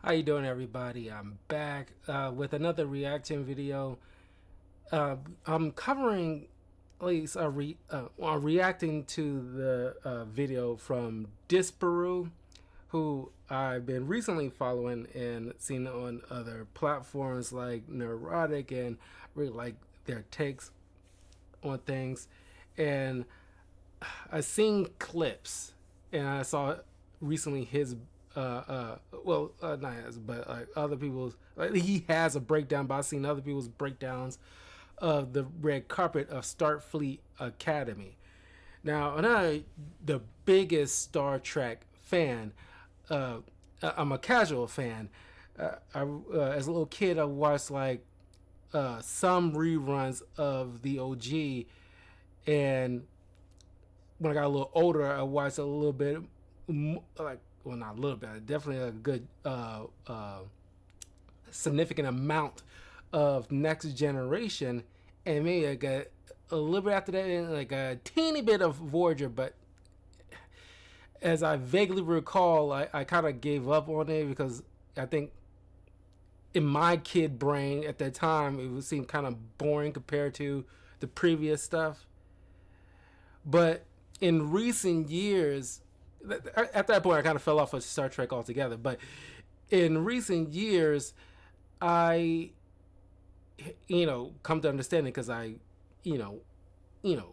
How you doing, everybody? I'm back with another reaction video. I'm covering, at least reacting to the video from Disparu, who I've been recently following and seen on other platforms like Neurotic, and really like their takes on things. And I've seen clips, and I saw recently his not his, but like other people's, like he has a breakdown, but I've seen other people's breakdowns of the red carpet of Starfleet Academy. Now, I'm not the biggest Star Trek fan. I'm a casual fan. As a little kid, I watched like some reruns of the OG, and when I got a little older, I watched a little bit, like, well, not a little bit, definitely a good, significant amount of Next Generation, and maybe like a little bit after that, and like a teeny bit of Voyager. But as I vaguely recall, I kind of gave up on it because I think in my kid brain at that time, it would seem kind of boring compared to the previous stuff. But in recent years, at that point, I kind of fell off of Star Trek altogether. But in recent years, I, come to understand it because I,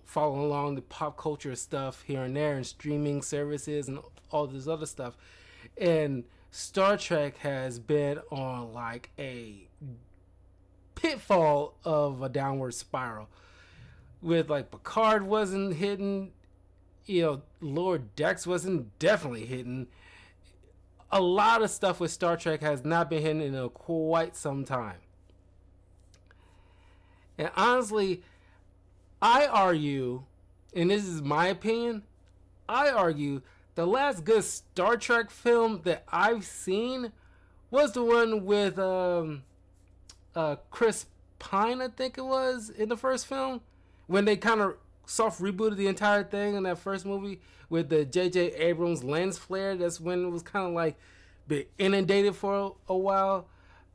follow along the pop culture stuff here and there and streaming services and all this other stuff. And Star Trek has been on like a pitfall of a downward spiral. With like Picard wasn't hitting, Lower Decks wasn't definitely hitting. A lot of stuff with Star Trek has not been hitting in quite some time. And honestly, I argue, and this is my opinion, I argue the last good Star Trek film that I've seen was the one with Chris Pine, I think it was, in the first film, when they kind of soft rebooted the entire thing in that first movie with the J.J. Abrams lens flare. That's when it was kind of like been inundated for a while.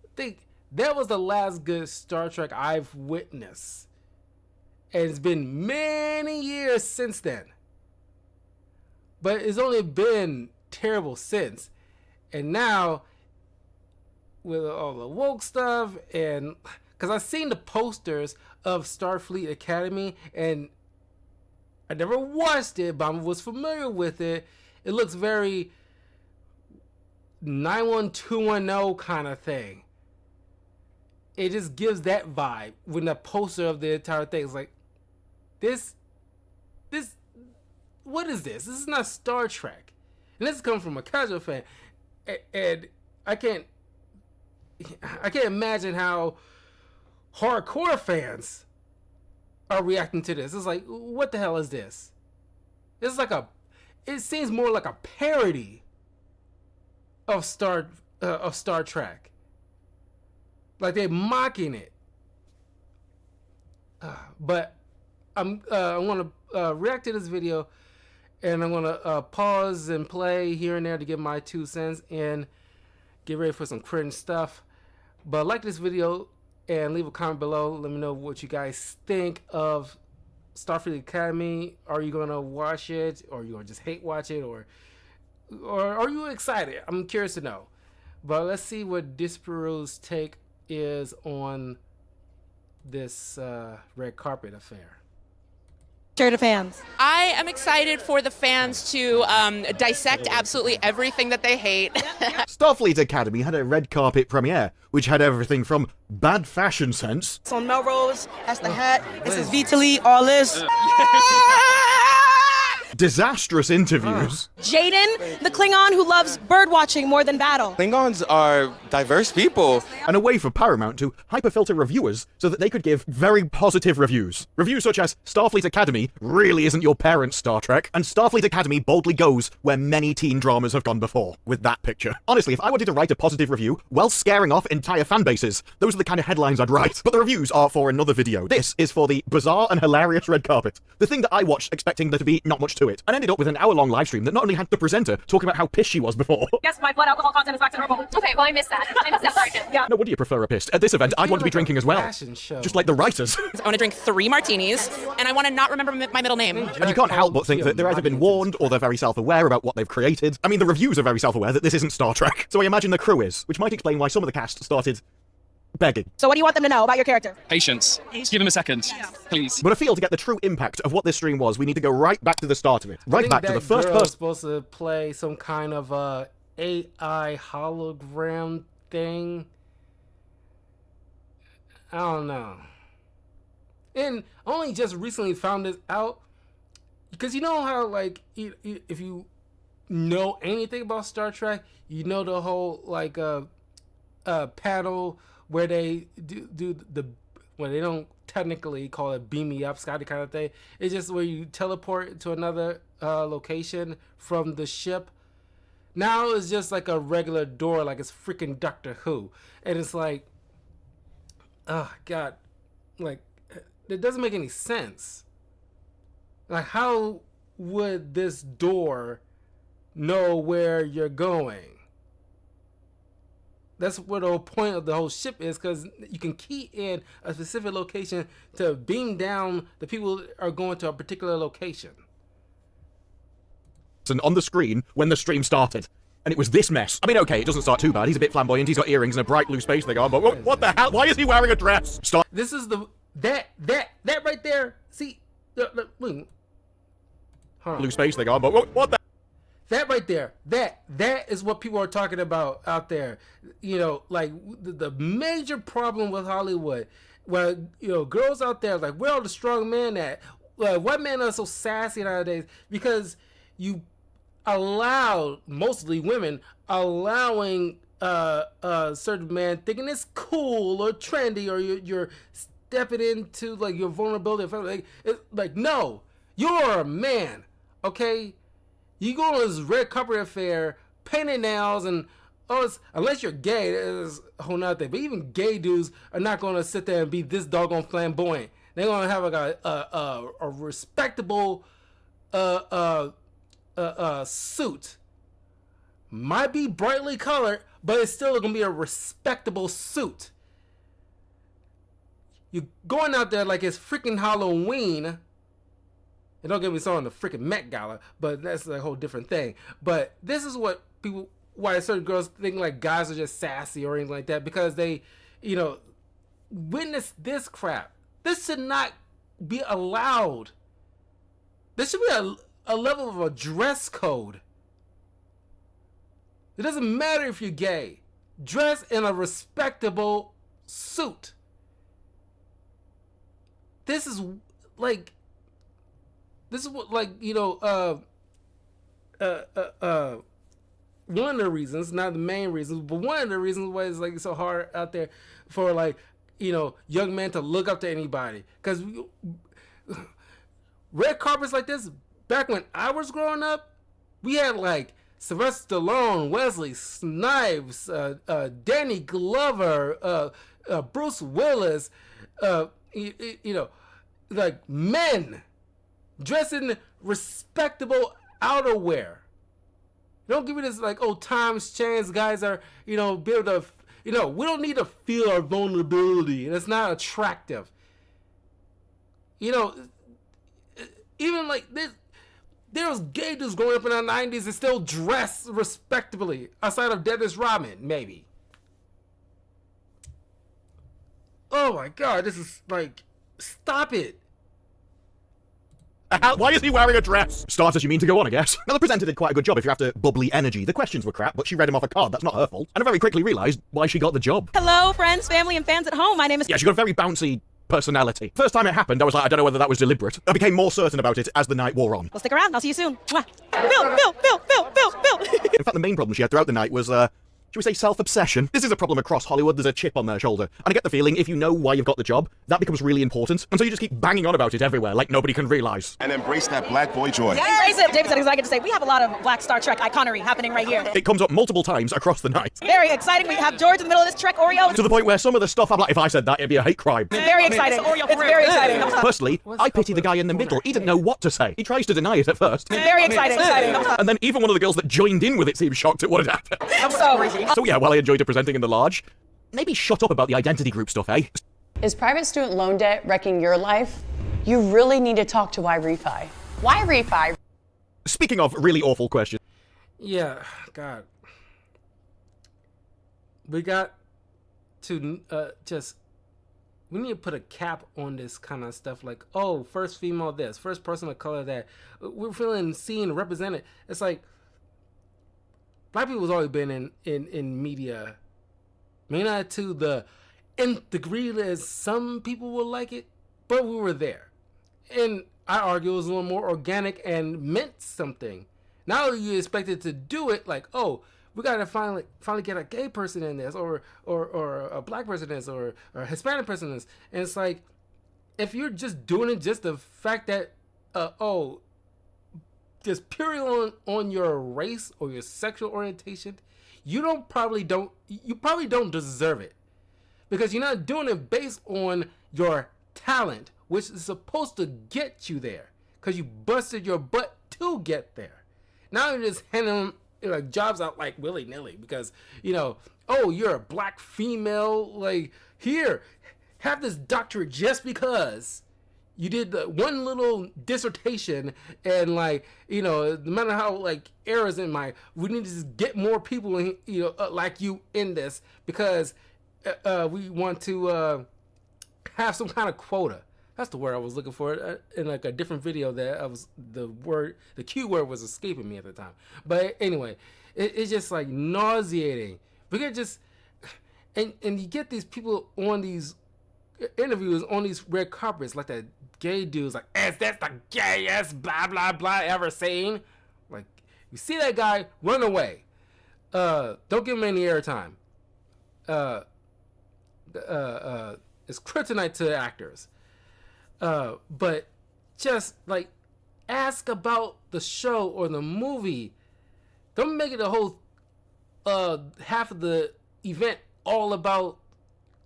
I think that was the last good Star Trek I've witnessed. And it's been many years since then. But it's only been terrible since. And now, with all the woke stuff, and because I've seen the posters of Starfleet Academy, and I never watched it, but I was familiar with it. It looks very 91210 kind of thing. It just gives that vibe when the poster of the entire thing is like, this, what is this? This is not Star Trek. And this is coming from a casual fan. And I can't imagine how hardcore fans are reacting to this. It's like, what the hell is this? It's like it seems more like a parody of Star Trek. Like they're mocking it. But I want to react to this video, and I'm gonna pause and play here and there to give my 2 cents and get ready for some cringe stuff. But like this video and leave a comment below. Let me know what you guys think of Starfleet Academy. Are you gonna watch it, or are you gonna just hate watch it, or are you excited? I'm curious to know. But let's see what Disparu's take is on this red carpet affair. To fans. I am excited for the fans to dissect absolutely everything that they hate. Starfleet Academy had a red carpet premiere, which had everything from bad fashion sense. On Melrose, that's the hat. This is Vitaly, all this. Disastrous interviews. Jaden, the Klingon who loves bird watching more than battle. Klingons are diverse people. And a way for Paramount to hyperfilter reviewers so that they could give very positive reviews. Reviews such as Starfleet Academy really isn't your parents' Star Trek, and Starfleet Academy boldly goes where many teen dramas have gone before, with that picture. Honestly, if I wanted to write a positive review while scaring off entire fan bases, those are the kind of headlines I'd write. But the reviews are for another video. This is for the bizarre and hilarious red carpet. The thing that I watched expecting there to be not much to it. it, and ended up with an hour-long live stream that not only had the presenter talking about how pissed she was before. Yes, my blood alcohol content is back to normal. Okay, well, I missed that. I missed that portion. Yeah. No wonder you prefer a pissed. At this event, I'd want to be drinking as well. Fashion show. Just like the writers. I want to drink 3 martinis, and I want to not remember my middle name. And you can't help but think that they're either been warned or they're very self-aware about what they've created. I mean, the reviews are very self-aware that this isn't Star Trek. So I imagine the crew is, which might explain why some of the cast started begging. So what do you want them to know about your character? Patience. Just give him a second, please. But I feel to get the true impact of what this stream was, we need to go right back to the start of it. Right back to the first girl's person. supposed to play some kind of AI hologram thing. I don't know. And I only just recently found this out because you know how like if you know anything about Star Trek, you know the whole like panel where they do the well, they don't technically call it beam me up Scotty kind of thing. It's just where you teleport to another location from the ship. Now it's just like a regular door, like it's freaking Doctor Who, and it's like, oh God, like it doesn't make any sense. Like, how would this door know where you're going? That's what the whole point of the whole ship is, because you can key in a specific location to beam down the people that are going to a particular location. And on the screen when the stream started. And it was this mess. I mean, okay, it doesn't start too bad. He's a bit flamboyant. He's got earrings and a bright blue space thing on. But what the hell? Why is he wearing a dress? Stop. This is the that right there. See, look. Hold on. Blue space thing on. But what the? That right there, that is what people are talking about out there. You know, like the major problem with Hollywood, where you know girls out there like, where are the strong men at? White men are so sassy nowadays because you allowed, mostly women, allowing certain man thinking it's cool or trendy or you're stepping into like your vulnerability. Like no, you're a man, okay? You go on this red carpet affair, painting nails, and unless you're gay, it's a whole nother thing. But even gay dudes are not going to sit there and be this doggone flamboyant. They're going to have like a respectable suit. Might be brightly colored, but it's still going to be a respectable suit. You're going out there like it's freaking Halloween. And don't get me started on the freaking Met Gala, but that's a whole different thing. But this is what why certain girls think like guys are just sassy or anything like that, because they, you know, witness this crap. This should not be allowed. There should be a level of a dress code. It doesn't matter if you're gay. Dress in a respectable suit. This is what, like, you know, one of the reasons, not the main reasons, but one of the reasons why it's like so hard out there for like, you know, young men to look up to anybody. Because red carpets like this, back when I was growing up, we had like Sylvester Stallone, Wesley Snipes, Danny Glover, Bruce Willis, you know, like men dressed in respectable outerwear. Don't give me this like, oh, times change, guys are, you know, be able to, you know, we don't need to feel our vulnerability, and it's not attractive. You know, even like this, there was gay dudes growing up in the 90s and still dress respectably, outside of Dennis Rodman, maybe. Oh my God, this is like, stop it. Why is he wearing a dress? Starters, you mean to go on, I guess. Now, the presenter did quite a good job if you're after bubbly energy. The questions were crap, but she read him off a card. That's not her fault. And I very quickly realised why she got the job. Hello, friends, family, and fans at home. My name is... Yeah, she got a very bouncy personality. First time it happened, I was like, I don't know whether that was deliberate. I became more certain about it as the night wore on. Well, stick around. I'll see you soon. Mwah. Phil. In fact, the main problem she had throughout the night was, should we say, self-obsession. This is a problem across Hollywood. There's a chip on their shoulder. And I get the feeling if you know why you've got the job, that becomes really important. And so you just keep banging on about it everywhere like nobody can realize. And embrace that black boy joy. Embrace it. David said, I get to say, we have a lot of black Star Trek iconery happening right here. It comes up multiple times across the night. Very exciting. We have George in the middle of this Trek Oreo. To the point where some of the stuff I'm like, if I said that, it'd be a hate crime. Very exciting. It's very exciting. Personally, I pity the guy in the middle. He didn't know what to say. He tries to deny it at first. Very exciting. And then even one of the girls that joined in with it seemed shocked at what had happened. So yeah, while I enjoyed it presenting in the large, maybe shut up about the identity group stuff, eh? Is private student loan debt wrecking your life? You really need to talk to Why Refi. Why Refi? Speaking of really awful questions. Yeah, God. We got to we need to put a cap on this kind of stuff, like, oh, first female this, first person of color that. We're feeling seen, represented. It's like, black people's always been in media, may not to the nth degree as some people will like it, but we were there. And I argue it was a little more organic and meant something. Now you expected to do it like, oh, we gotta finally get a gay person in this, or a black person in this, or a Hispanic person in this. And it's like, if you're just doing it just the fact that, just purely on your race or your sexual orientation, you probably don't deserve it, because you're not doing it based on your talent, which is supposed to get you there, because you busted your butt to get there. Now you're just handing them like jobs out like willy-nilly because, oh, you're a black female, like, here, have this doctorate just because you did one little dissertation, and like, no matter how like errors in we need to just get more people in, like you in this, because we want to have some kind of quota. That's the word I was looking for in like a different video that the Q word was escaping me at the time. But anyway, it's just like nauseating. We could just, and you get these people on these interviews on these red carpets, like that gay dude's like, that's the gayest blah blah blah ever saying. Like, you see that guy, run away. Don't give him any airtime. It's kryptonite to actors. But just like ask about the show or the movie. Don't make it a whole half of the event all about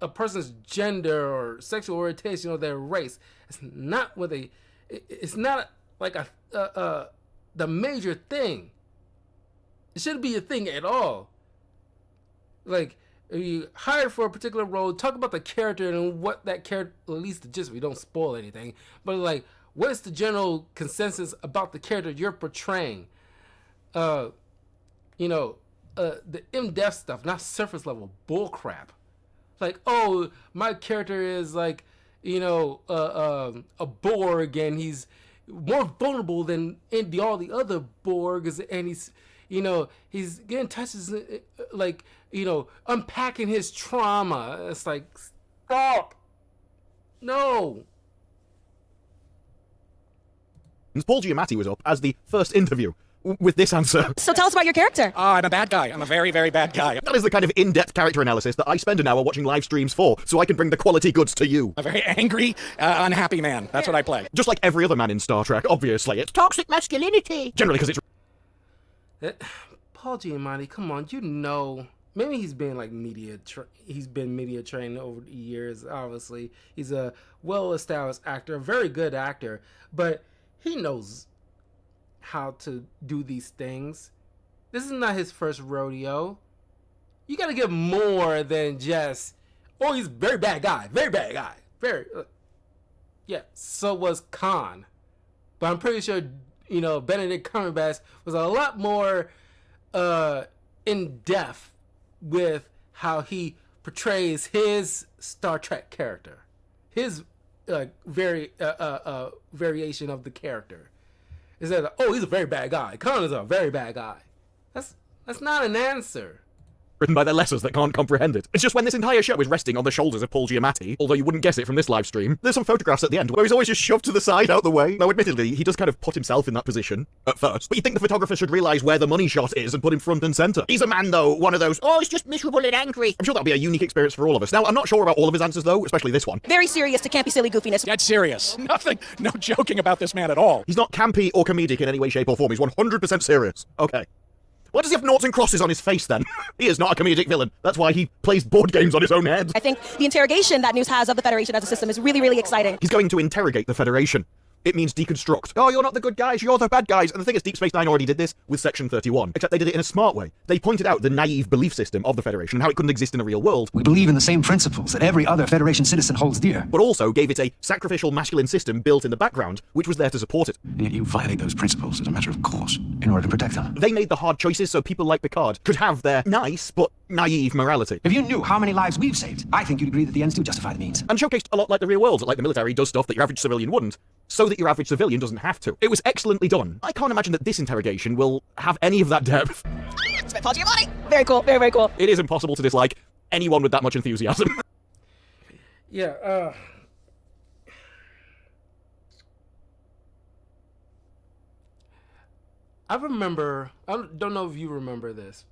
a person's gender or sexual orientation or their race. It's not what it's not like the major thing. It shouldn't be a thing at all. Like, if you hired for a particular role, talk about the character and what that character, at least the gist, we don't spoil anything, but like, what is the general consensus about the character you're portraying? The in-depth stuff, not surface level bullcrap. Like, oh, my character is like, a Borg, and he's more vulnerable than all the other Borgs, and he's getting touches, like, unpacking his trauma. It's like, stop. No. Paul Giamatti was up as the first interview with this answer. So tell us about your character. I'm a bad guy. I'm a very, very bad guy. That is the kind of in-depth character analysis that I spend an hour watching live streams for, so I can bring the quality goods to you. A very angry, unhappy man. That's what I play. Just like every other man in Star Trek, obviously. It's toxic masculinity. Generally, because it's... Paul Giamatti, come on, maybe he's been like media trained over the years. Obviously, he's a well-established actor, a very good actor, but he knows how to do these things. This is not his first rodeo. You gotta give more than just, oh, he's a very bad guy, yeah. So was Khan, but I'm pretty sure Benedict Cumberbatch was a lot more in depth with how he portrays his Star Trek character, his variation of the character. Is that, oh, he's a very bad guy. Khan is a very bad guy. That's not an answer. written by their lessers that can't comprehend it. It's just when this entire show is resting on the shoulders of Paul Giamatti, although you wouldn't guess it from this live stream, there's some photographs at the end where he's always just shoved to the side out the way. Now, admittedly, he does kind of put himself in that position at first, but you'd think the photographer should realise where the money shot is and put him front and centre. He's a man, though, one of those, oh, he's just miserable and angry. I'm sure that'll be a unique experience for all of us. Now, I'm not sure about all of his answers, though, especially this one. Very serious to campy, silly goofiness. Dead serious. Nothing, no joking about this man at all. He's not campy or comedic in any way, shape, or form. He's 100% serious. Okay. Why does he have noughts and crosses on his face, then? He is not a comedic villain. That's why he plays board games on his own head. I think the interrogation that news has of the Federation as a system is really, really exciting. He's going to interrogate the Federation. It means deconstruct. Oh, you're not the good guys, you're the bad guys. And the thing is, Deep Space Nine already did this with Section 31, except they did it in a smart way. They pointed out the naive belief system of the Federation and how it couldn't exist in a real world. We believe in the same principles that every other Federation citizen holds dear. But also gave it a sacrificial masculine system built in the background, which was there to support it. And yet you violate those principles as a matter of course, in order to protect them. They made the hard choices so people like Picard could have their nice but naive morality. If you knew how many lives we've saved, I think you'd agree that the ends do justify the means. And showcased a lot like the real world, like the military does stuff that your average civilian wouldn't, so that your average civilian doesn't have to. It was excellently done. I can't imagine that this interrogation will have any of that depth. Paul Giamatti. Very cool, very, very cool. It is impossible to dislike anyone with that much enthusiasm. Yeah, I remember, I don't know if you remember this,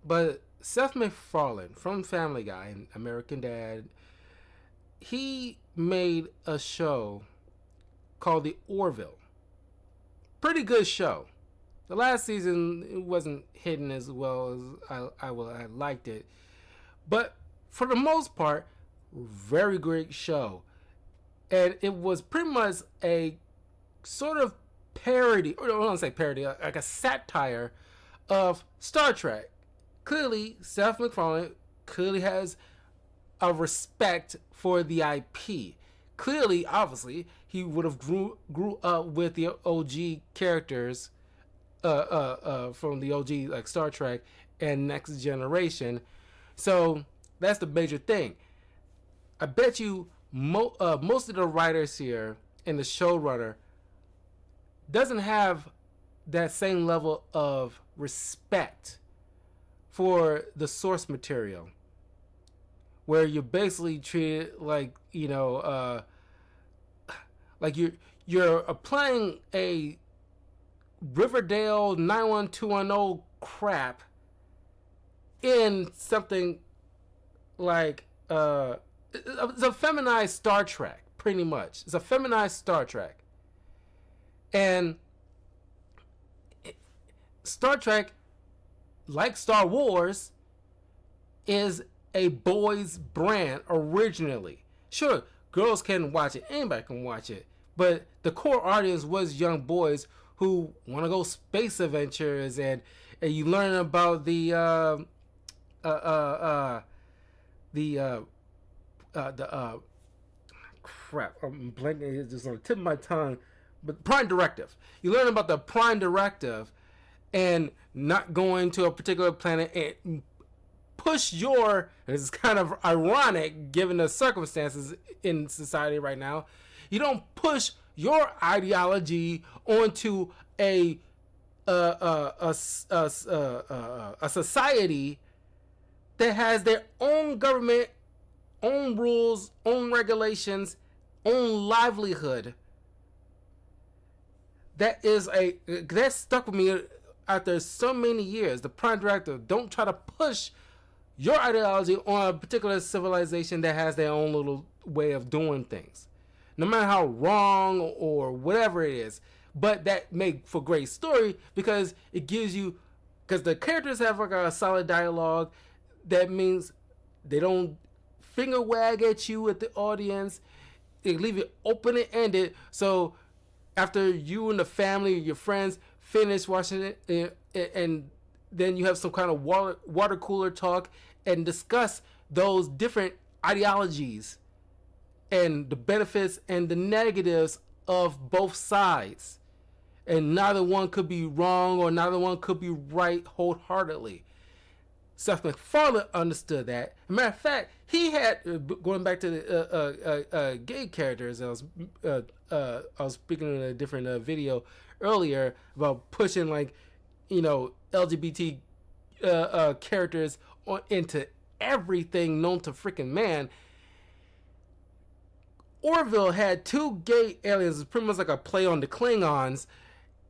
but Seth MacFarlane from Family Guy and American Dad, he made a show called The Orville. Pretty good show. The last season, it wasn't hitting as well as I liked it. But for the most part, very great show. And it was pretty much a sort of parody, or I don't want to say parody, like a satire of Star Trek. Clearly, Seth MacFarlane clearly has a respect for the IP. Clearly, obviously, he would have grew up with the OG characters from the OG, like Star Trek and Next Generation. So that's the major thing. I bet you most of the writers here and the showrunner doesn't have that same level of respect for the source material, where you're basically treated like, like you're applying a Riverdale 91210 crap in something like it's a feminized Star Trek, pretty much. It's a feminized Star Trek. And Star Trek, like Star Wars, is a boys' brand originally. Sure, girls can watch it, anybody can watch it, but the core audience was young boys who want to go space adventures, and you learn about the crap, I'm blanking, it's just on the tip of my tongue, but Prime Directive. You learn about the Prime Directive and not going to a particular planet and push your, it's kind of ironic given the circumstances in society right now, you don't push your ideology onto a society that has their own government, own rules, own regulations, own livelihood. That stuck with me after so many years. The Prime Directive, don't try to push your ideology on a particular civilization that has their own little way of doing things, no matter how wrong or whatever it is. But that make for great story because it gives you, because the characters have like a solid dialogue. That means they don't finger wag at you at the audience. They leave it open and ended. So after you and the family or your friends finish watching it, and then you have some kind of water cooler talk and discuss those different ideologies and the benefits and the negatives of both sides. And neither one could be wrong or neither one could be right wholeheartely. Seth MacFarlane understood that. As a matter of fact, he had, going back to the gay characters, I was speaking in a different video earlier about pushing, like, LGBTQ characters into everything known to freaking man. Orville had 2 gay aliens, pretty much like a play on the Klingons,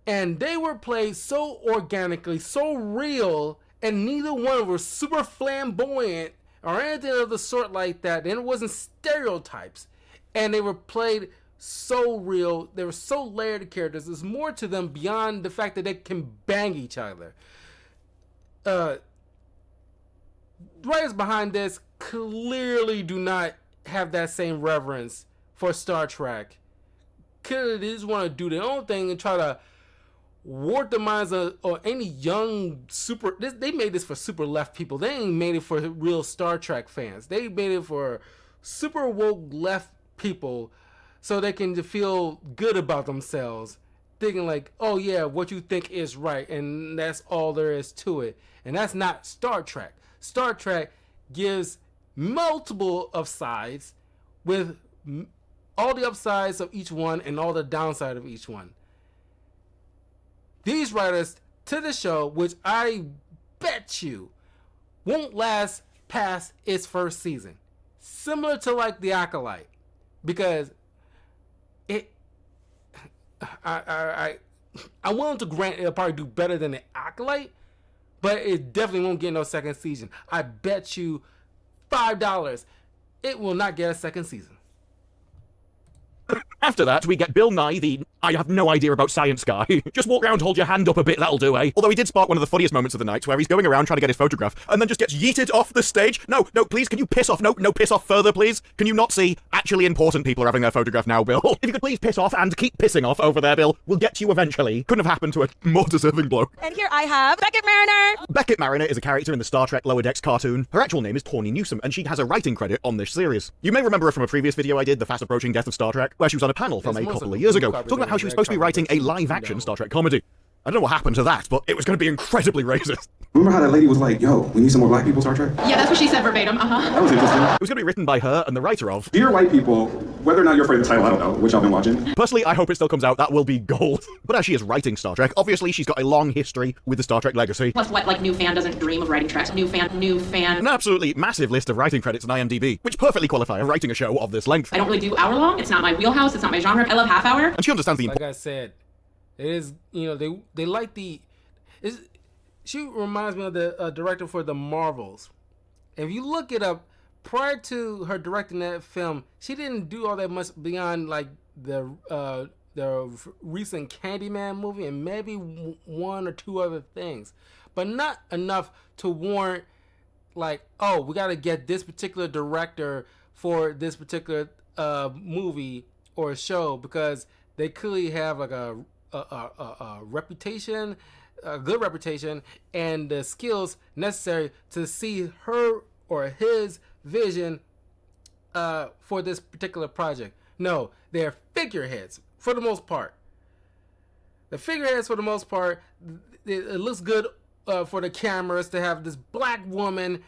and they were played so organically, so real, and neither one were super flamboyant or anything of the sort like that. And it wasn't stereotypes, and they were played so real. They were so layered characters. There's more to them beyond the fact that they can bang each other. Writers behind this clearly do not have that same reverence for Star Trek. Clearly they just want to do their own thing and try to warp the minds of or any young super. They made this for super left people. They ain't made it for real Star Trek fans. They made it for super woke left people, so they can feel good about themselves, thinking like, oh yeah, what you think is right, and that's all there is to it. And that's not Star Trek. Star Trek gives multiple of sides with all the upsides of each one and all the downside of each one. These writers to the show, which I bet you won't last past its first season, similar to like The Acolyte, because I'm willing to grant it'll probably do better than The Acolyte, but it definitely won't get no second season. I bet you $5 it will not get a second season. After that, we get Bill Nye, the I have no idea about science guy. Just walk around, hold your hand up a bit, that'll do, eh? Although he did spark one of the funniest moments of the night, where he's going around trying to get his photograph, and then just gets yeeted off the stage. No, please, can you piss off? No, piss off further, please. Can you not see? Actually important people are having their photograph now, Bill. If you could please piss off and keep pissing off over there, Bill, we'll get to you eventually. Couldn't have happened to a more deserving bloke. And here I have Beckett Mariner. Beckett Mariner is a character in the Star Trek Lower Decks cartoon. Her actual name is Tawny Newsome, and she has a writing credit on this series. You may remember her from a previous video I did, The Fast Approaching Death of Star Trek, where she was on a panel from a couple of years ago, talking about how she was supposed to be writing a live-action Star Trek comedy. I don't know what happened to that, but it was going to be incredibly racist. Remember how that lady was like, yo, we need some more black people Star Trek? Yeah, that's what she said verbatim. That was interesting. It was going to be written by her and the writer of Dear white people, whether or not you're afraid of the title, I don't know, which I've been watching. Personally, I hope it still comes out. That will be gold. But as she is writing Star Trek, obviously she's got a long history with the Star Trek legacy. Plus, what, like, new fan doesn't dream of writing tracks? New fan. An absolutely massive list of writing credits on IMDb, which perfectly qualify for writing a show of this length. I don't really do hour long. It's not my wheelhouse. It's not my genre. I love half hour. And she understands the Like I said, it is, they like the... She reminds me of the director for the Marvels. If you look it up, prior to her directing that film, she didn't do all that much beyond like the recent Candyman movie and maybe one or two other things, but not enough to warrant like, oh, we got to get this particular director for this particular movie or show, because they clearly have like a reputation, a good reputation, and the skills necessary to see her or his vision for this particular project. No, they're figureheads for the most part. The figureheads for the most part, it looks good for the cameras to have this black woman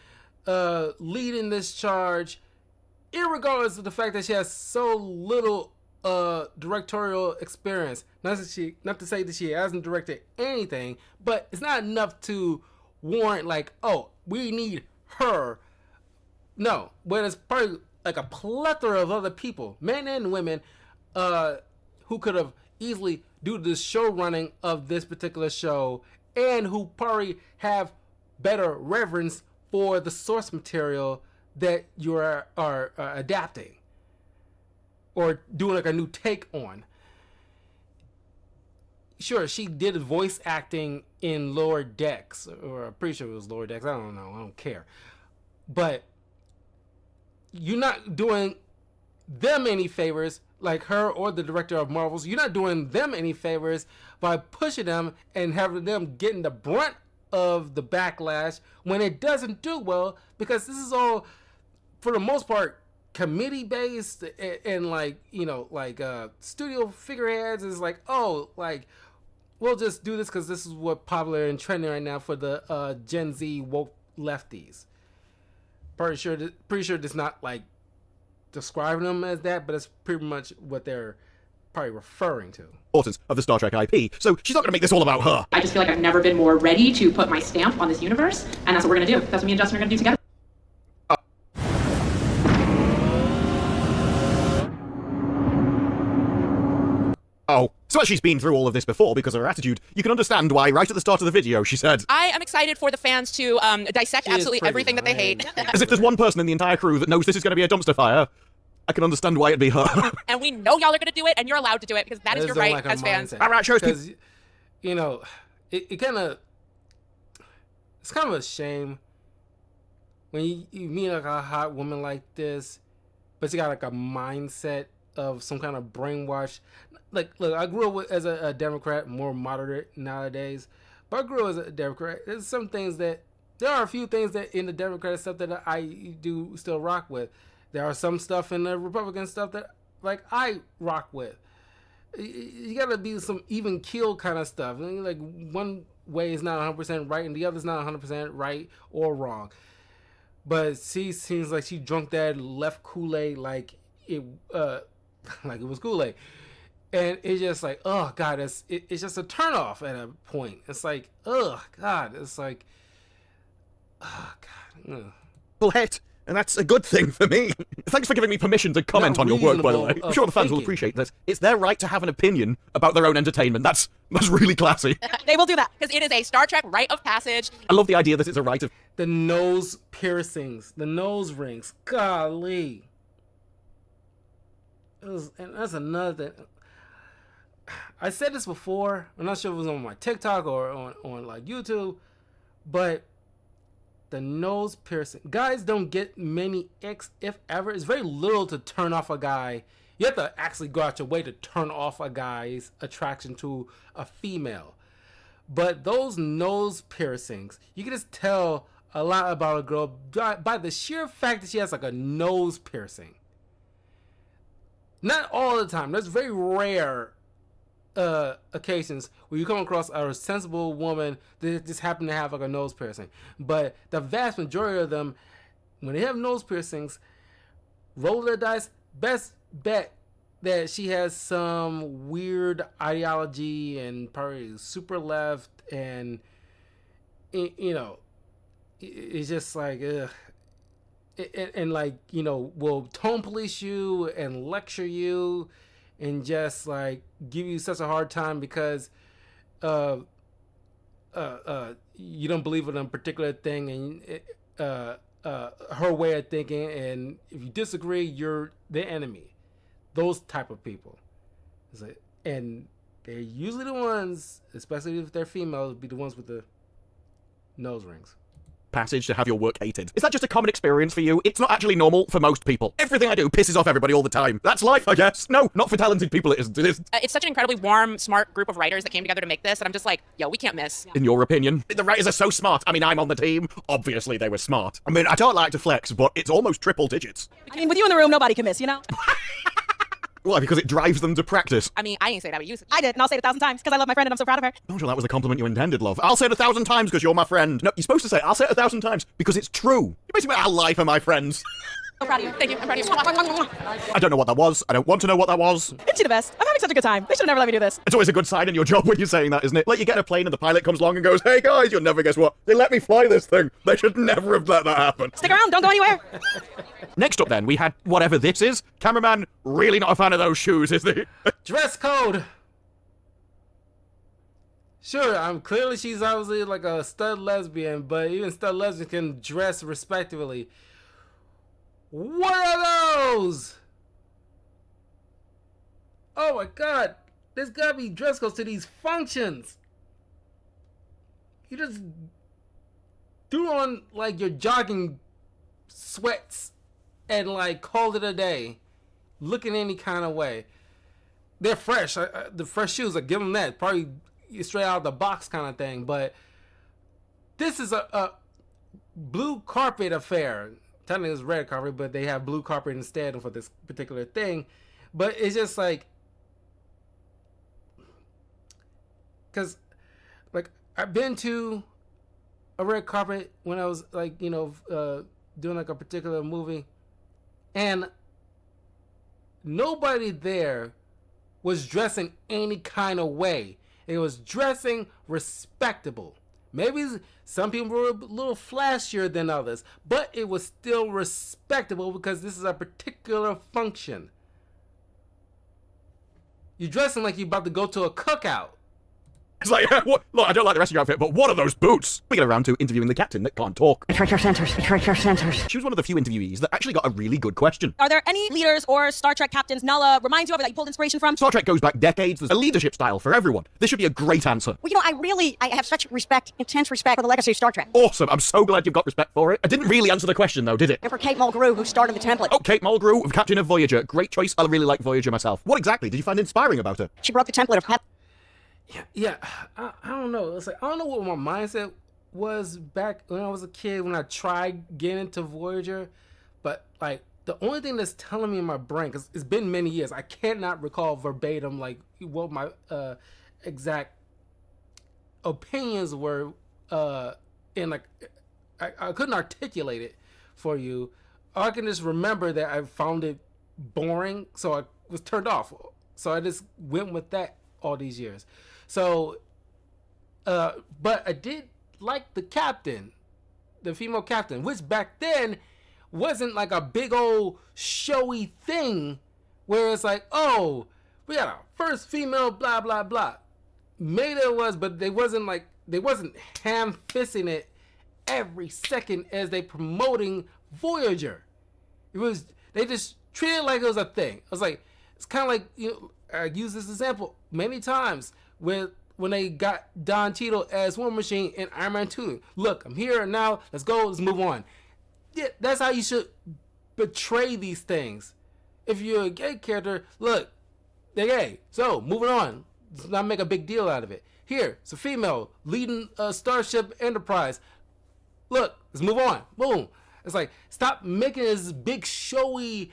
leading this charge, irregardless of the fact that she has so little directorial experience. Not to say that she hasn't directed anything, but it's not enough to warrant like, oh, we need her. No, but it's probably like a plethora of other people, men and women, who could have easily do the show running of this particular show, and who probably have better reverence for the source material that you are adapting or doing like a new take on. Sure, she did voice acting in Lower Decks, or I'm pretty sure it was Lower Decks. I don't know. I don't care. But you're not doing them any favors, like her or the director of Marvels. You're not doing them any favors by pushing them and having them getting the brunt of the backlash when it doesn't do well, because this is all, for the most part, committee based, and like, studio figureheads is like, oh, like, we'll just do this because this is what popular and trending right now for the Gen Z woke lefties. Pretty sure it's not like describing them as that, but it's pretty much what they're probably referring to. Importance of the Star Trek IP, so she's not going to make this all about her. I just feel like I've never been more ready to put my stamp on this universe, and that's what we're gonna do. That's what me and Justin are gonna do together. Oh, so as she's been through all of this before because of her attitude, you can understand why right at the start of the video she said, I am excited for the fans to dissect She is absolutely pretty, everything that they hate. as if there's one person in the entire crew that knows this is going to be a dumpster fire. I can understand why it'd be her. And we know y'all are going to do it, and you're allowed to do it because that is your right as fans. All right, shows Because, you know, it kind of, it's kind of a shame when you meet like a hot woman like this, but she got like a mindset of some kind of brainwash. Like, look, I grew up as a Democrat, more moderate nowadays, but I grew up as a Democrat. There's some things that, there are a few things that in the Democrat stuff that I do still rock with. There are some stuff in the Republican stuff that, like, I rock with. You gotta be some even keel kind of stuff. Like, one way is not 100% right and the other's not 100% right or wrong. But she seems like she drunk that left Kool-Aid like it was Kool-Aid. And it's just like, oh God, it's just a turnoff at a point. It's like, oh God, it's like, oh God. Ugh. Well, hit, and that's a good thing for me. Thanks for giving me permission to comment Not on your work, by the way. reasonable, I'm sure the fans will thinking. appreciate that. It's their right to have an opinion about their own entertainment. That's really classy. They will do that. Because it is a Star Trek rite of passage. I love the idea that it's a right of... The nose piercings, the nose rings, golly. And that's another thing. I said this before. I'm not sure if it was on my TikTok or on like YouTube, but the nose piercing. Guys don't get many if ever. It's very little to turn off a guy. You have to actually go out your way to turn off a guy's attraction to a female. But those nose piercings, you can just tell a lot about a girl by the sheer fact that she has like a nose piercing. Not all the time. There's very rare occasions where you come across a sensible woman that just happen to have like a nose piercing. But the vast majority of them, when they have nose piercings, roll their dice. Best bet that she has some weird ideology and probably super left, and you know, it's just like and like, you know, will tone police you and lecture you and just like give you such a hard time because you don't believe in a particular thing and her way of thinking, and if you disagree, you're the enemy. Those type of people. And they're usually the ones, especially if they're females, be the ones with the nose rings. Passage to have your work hated. Is that just a common experience for you? It's not actually normal for most people. Everything I do pisses off everybody all the time. That's life, I guess. No, not for talented people it isn't. It is. It's such an incredibly warm, smart group of writers that came together to make this, and I'm just like, yo, we can't miss. In your opinion? The writers are so smart. I mean, I'm on the team. Obviously, they were smart. I mean, I don't like to flex, but it's almost triple digits. I mean, with you in the room, nobody can miss, you know? Why? Because it drives them to practice. I mean, I ain't say that, but you said. I did, and I'll say it 1,000 times because I love my friend and I'm so proud of her. Oh, sure, that was the compliment you intended, love. I'll say it 1,000 times because you're my friend. No, you're supposed to say, I'll say it 1,000 times because it's true. You basically, I'll lie for my friends. So proud of you. Thank you. I'm proud of you. I don't know what that was. I don't want to know what that was. Isn't she the best? I'm having such a good time. They should have never let me do this. It's always a good sign in your job when you're saying that, isn't it? Like you get a plane and the pilot comes along and goes, hey guys, you'll never guess what. They let me fly this thing. They should never have let that happen. Stick around, don't go anywhere. Next up then, we had whatever this is. Cameraman, really not a fan of those shoes, is he? Dress code. Sure, clearly she's obviously like a stud lesbian, but even stud lesbians can dress respectably. What are those? Oh my God, there's gotta be dress codes to these functions. You just threw on like your jogging sweats and like called it a day, looking any kind of way. They're fresh. The fresh shoes, I give them that. Probably straight out of the box kind of thing. But this is a blue carpet affair. Technically it's red carpet, but they have blue carpet instead for this particular thing. But it's just like, because like I've been to a red carpet when I was like, you know, doing like a particular movie, and nobody there was dressing any kind of way. It was dressing respectable. Maybe some people were a little flashier than others, but it was still respectable because this is a particular function. You're dressing like you're about to go to a cookout. It's like, what? Look, I don't like the rest of your outfit, but what are those boots? We get around to interviewing the captain that can't talk. Retract your centers. Retract your centers. She was one of the few interviewees that actually got a really good question. Are there any leaders or Star Trek captains Nala reminds you of that you pulled inspiration from? Star Trek goes back decades. There's a leadership style for everyone. This should be a great answer. Well, you know, I have such respect, intense respect for the legacy of Star Trek. Awesome. I'm so glad you've got respect for it. I didn't really answer the question, though, did it? And for Kate Mulgrew, who started the template. Oh, Kate Mulgrew, captain of Voyager. Great choice. I really like Voyager myself. What exactly did you find inspiring about her? She broke the template of Yeah, I don't know. It's like I don't know what my mindset was back when I was a kid when I tried getting into Voyager, but like the only thing that's telling me in my brain, because it's been many years, I cannot recall verbatim like what my exact opinions were, and like I couldn't articulate it for you. I can just remember that I found it boring, so I was turned off. So I just went with that all these years. So, but I did like the captain, the female captain, which back then wasn't like a big old showy thing where it's like, oh, we got our first female blah, blah, blah. Maybe it was, but they wasn't ham-fisting it every second as they promoting Voyager. They just treated it like it was a thing. I was like, it's kind of like, you know, I use this example many times when they got Don Cheadle as War Machine in Iron Man 2. Look, I'm here now. Let's go. Let's move on. Yeah, that's how you should portray these things. If you're a gay character, look, they're gay. So, moving on. Let's not make a big deal out of it. Here, it's a female leading a Starship Enterprise. Look, let's move on. Boom. It's like, stop making this big showy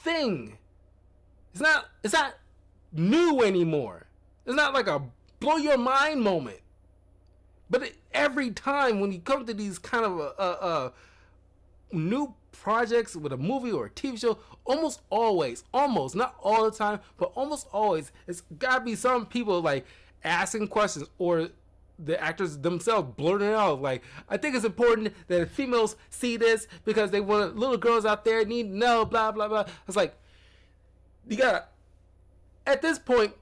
thing. It's not new anymore. It's not like a blow your mind moment. But every time when you come to these kind of new projects with a movie or a TV show, almost, not all the time, but almost always, it's gotta be some people like asking questions or the actors themselves blurting it out like, I think it's important that females see this because they want little girls out there need to know, blah, blah, blah. It's like, you gotta, at this point,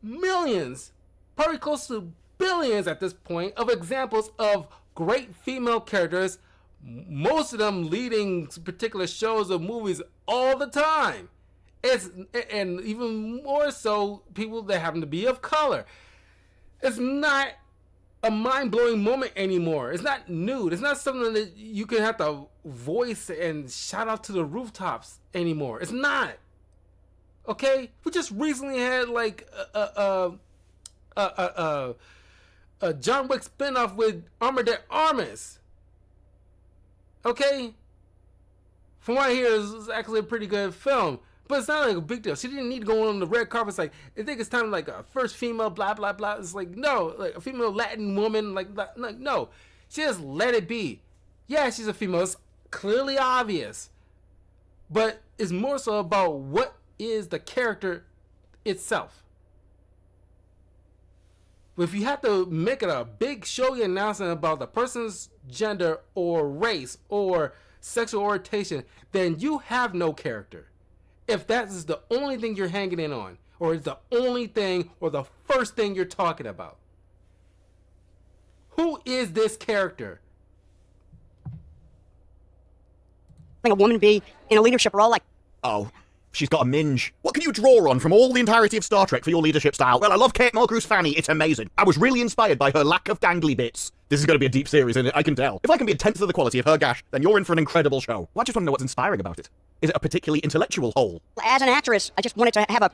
millions, probably close to billions at this point, of examples of great female characters, most of them leading particular shows or movies all the time. And even more so, people that happen to be of color. It's not a mind-blowing moment anymore. It's not new. It's not something that you can have to voice and shout out to the rooftops anymore. It's not. Okay? We just recently had like a John Wick spinoff with Armored Armis. Okay? From what I hear, it's actually a pretty good film. But it's not like a big deal. She didn't need to go on the red carpet. It's like, I think it's time like a first female blah, blah, blah. It's like, no. Like a female Latin woman. Like no. She just let it be. Yeah, she's a female. It's clearly obvious. But it's more so about what is the character itself. But if you have to make it a big showy announcement about the person's gender or race or sexual orientation, then you have no character. If that is the only thing you're hanging in on, or is the only thing or the first thing you're talking about. Who is this character? A woman be in a leadership role like... Oh, she's got a minge. What can you draw on from all the entirety of Star Trek for your leadership style? Well, I love Kate Mulgrew's fanny. It's amazing. I was really inspired by her lack of dangly bits. This is going to be a deep series, isn't it? I can tell. If I can be a tenth of the quality of her gash, then you're in for an incredible show. Well, I just want to know what's inspiring about it. Is it a particularly intellectual hole? As an actress, I just wanted to have a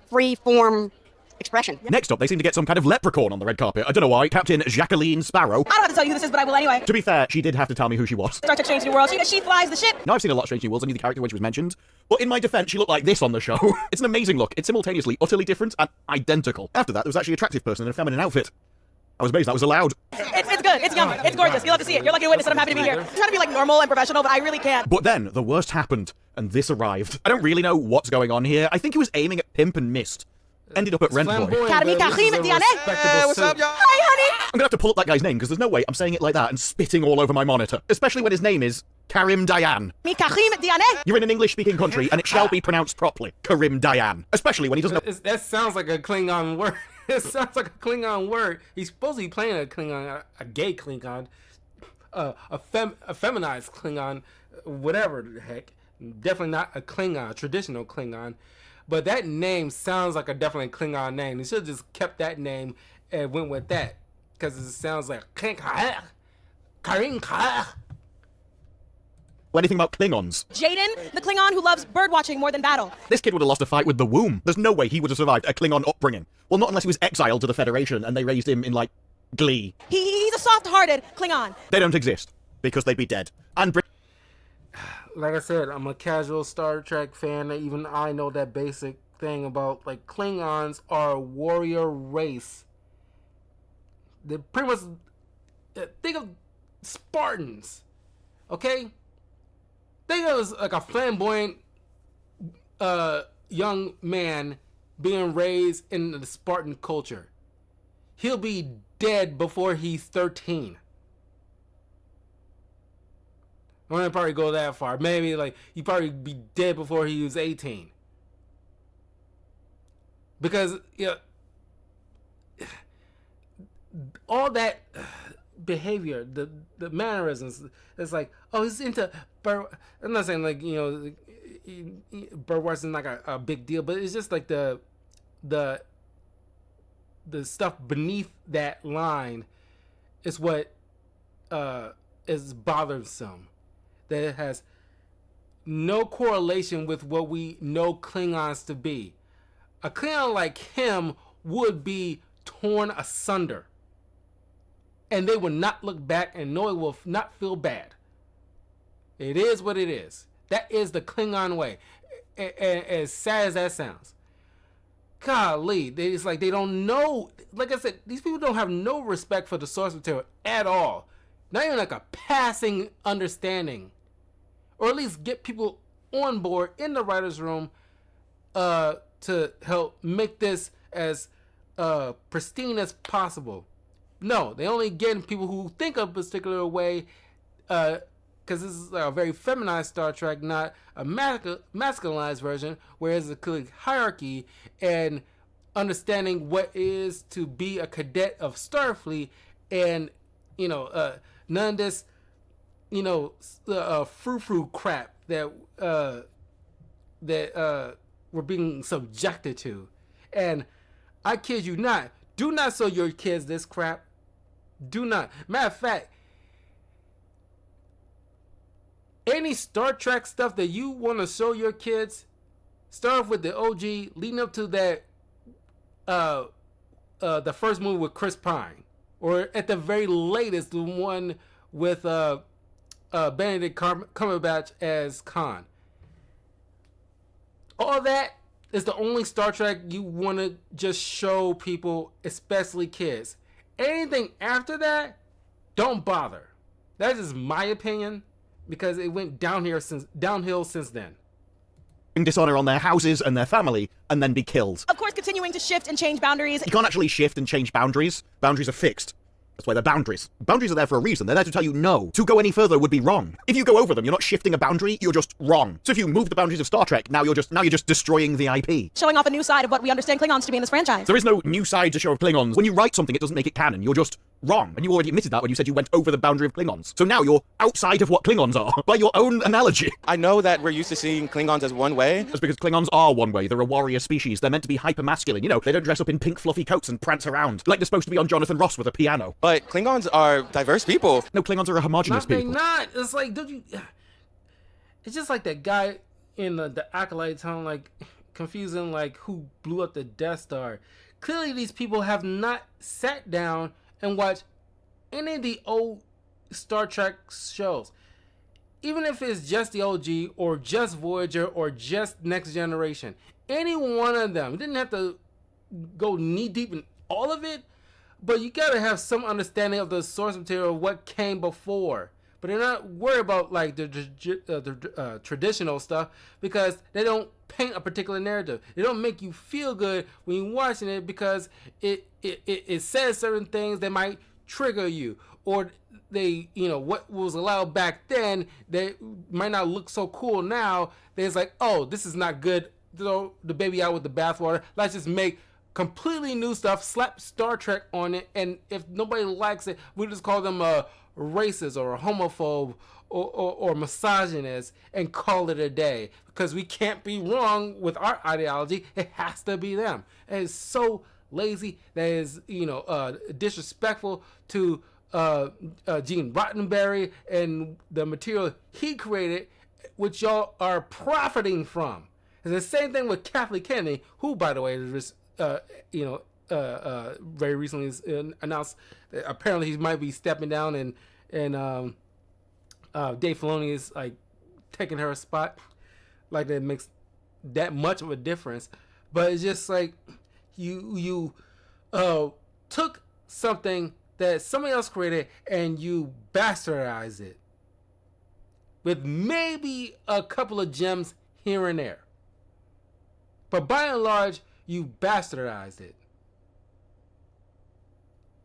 free-form expression. Next up, they seem to get some kind of leprechaun on the red carpet. I don't know why. Captain Jacqueline Sparrow. I don't have to tell you who this is, but I will anyway. To be fair, she did have to tell me who she was. Star Trek Strange New Worlds. She flies the ship. Now, I've seen a lot of Strange New Worlds. I knew the character when she was mentioned. But in my defense, she looked like this on the show. It's an amazing look. It's simultaneously utterly different and identical. After that, there was actually an attractive person in a feminine outfit. I was amazed that was allowed. It's good. It's yummy. It's gorgeous. You'll have to see it. You're lucky to witness it. I'm happy to be here. I'm trying to be like normal and professional, but I really can't. But then, the worst happened, and this arrived. I don't really know what's going on here. I think he was aiming at Pimp and missed. ended up at Rent Boy. Academy Kahim Diane. What's up, y'all? Hi, honey. I'm gonna have to pull up that guy's name because there's no way I'm saying it like that and spitting all over my monitor. Especially when his name is Karim Dayan. Kahim Diane. You're in an English-speaking country and it shall be pronounced properly. Karim Dayan. Especially when he doesn't know. That sounds like a Klingon word. It sounds like a Klingon word. He's supposed to be playing a Klingon, a gay Klingon, a feminized Klingon, whatever the heck. Definitely not a Klingon, a traditional Klingon. But that name sounds like a definitely Klingon name. They should have just kept that name and went with that. Because it sounds like Karim. Anything about Klingons. Jaden, the Klingon who loves bird watching more than battle. This kid would have lost a fight with the womb. There's no way he would have survived a Klingon upbringing. Well, not unless he was exiled to the Federation and they raised him in, like, Glee. He's a soft-hearted Klingon. They don't exist. Because they'd be dead. And Like I said, I'm a casual Star Trek fan. Even I know that basic thing about, like, Klingons are a warrior race. They're pretty much... think of Spartans. Okay? Think of it as like a flamboyant young man being raised in the Spartan culture. He'll be dead before he's 13. I wouldn't probably go that far. Maybe like he'd probably be dead before he was 18. Because all that behavior, the mannerisms, it's like, oh, he's into bird. I'm not saying like bird watching like a big deal, but it's just like the stuff beneath that line is what is bothersome. That it has no correlation with what we know Klingons to be. A Klingon like him would be torn asunder. And they will not look back and know it will not feel bad. It is what it is. That is the Klingon way. As sad as that sounds. Golly, it's like they don't know. Like I said, these people don't have no respect for the source material at all. Not even like a passing understanding. Or at least get people on board in the writer's room to help make this as pristine as possible. No, they only get people who think a particular way, because this is a very feminized Star Trek, not a masculinized version, where there's a clear hierarchy and understanding what it is to be a cadet of Starfleet, and none of this, frou-frou crap that we're being subjected to. And I kid you not, do not show your kids this crap. Do not. Matter of fact, any Star Trek stuff that you want to show your kids, start off with the OG, leading up to that, the first movie with Chris Pine, or at the very latest, the one with Benedict Cumberbatch as Khan. All that is the only Star Trek you want to just show people, especially kids. Anything after that, don't bother. That is my opinion, because it went downhill since then. Dishonor on their houses and their family, and then be killed. Of course, continuing to shift and change boundaries. You can't actually shift and change boundaries. Boundaries are fixed. That's why they're boundaries. Boundaries are there for a reason. They're there to tell you no. To go any further would be wrong. If you go over them, you're not shifting a boundary, you're just wrong. So if you move the boundaries of Star Trek, now you're just destroying the IP. Showing off a new side of what we understand Klingons to be in this franchise. There is no new side to show of Klingons. When you write something, it doesn't make it canon. You're just wrong. And you already admitted that when you said you went over the boundary of Klingons. So now you're outside of what Klingons are, by your own analogy. I know that we're used to seeing Klingons as one way. That's because Klingons are one way. They're a warrior species. They're meant to be hyper-masculine. They don't dress up in pink fluffy coats and prance around like they're supposed to be on Jonathan Ross with a piano. But Klingons are diverse people. No, Klingons are a homogenous people. They're not. It's like, don't you... It's just like that guy in the Acolyte town, like, confusing, like, who blew up the Death Star. Clearly, these people have not sat down and watched any of the old Star Trek shows. Even if it's just the OG, or just Voyager, or just Next Generation. Any one of them. You didn't have to go knee-deep in all of it, but you gotta have some understanding of the source material of what came before but they're not worried about like the traditional stuff because they don't paint a particular narrative. They don't make you feel good when you're watching it because it says certain things that might trigger you, or they, you know, what was allowed back then, they might not look so cool now. It's like, oh, this is not good. Throw the baby out with the bathwater. Let's just make completely new stuff, slap Star Trek on it, and if nobody likes it, we just call them a racist or a homophobe or misogynist and call it a day, because we can't be wrong with our ideology. It has to be them. And it's so lazy that is, you know, disrespectful to Gene Roddenberry and the material he created, which y'all are profiting from. It's the same thing with Kathleen Kennedy, who, by the way, is very recently announced that apparently he might be stepping down, and Dave Filoni is like taking her spot. Like, that makes that much of a difference. But it's just like you took something that somebody else created and you bastardized it with maybe a couple of gems here and there. But by and large, you bastardized it.